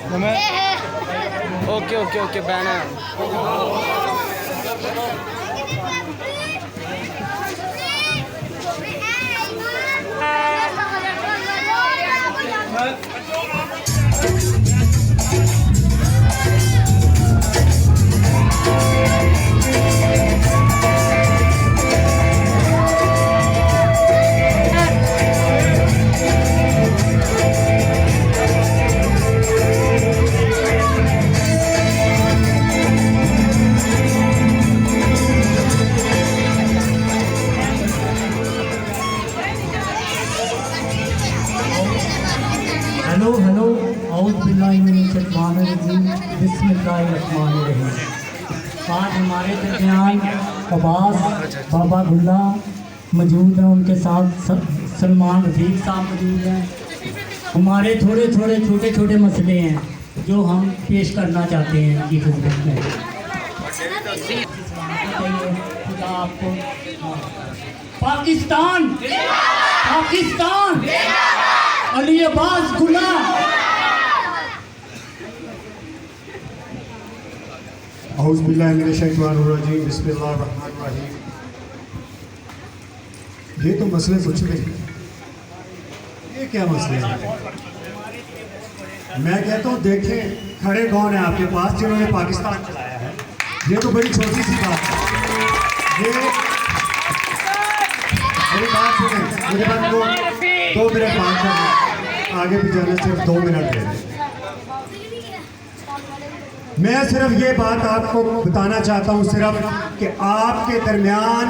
Okay okay okay banner बिस्मिल्लाहिर्रहमानिर्रहीम। आज हमारे दरमियान बाबा मौजूद हैं, उनके साथ सलमान साहब मौजूद हैं। हमारे थोड़े छोटे छोटे मसले हैं जो हम पेश करना चाहते हैं इनकी खिदमत में। खुदा आपको पाकिस्तान अली अब्बास गुलाम। औज़ुबिल्लाहिमिनश्शैतानिर्रजीम बिस्मिल्लाहिर्रहमानिर्रहीम। ये तो मसले कुछ नहीं, ये क्या मसले हैं? मैं कहता हूँ देखें खड़े कौन है आपके पास जिन्होंने पाकिस्तान चलाया है। ये तो बड़ी छोटी सी बात है। ये मेरी बात सुने, मेरे पास दो मिनट बात करना, आगे भी जाना सिर्फ 2 मिनट दे दें। मैं सिर्फ ये बात आपको बताना चाहता हूँ सिर्फ कि आपके दरमियान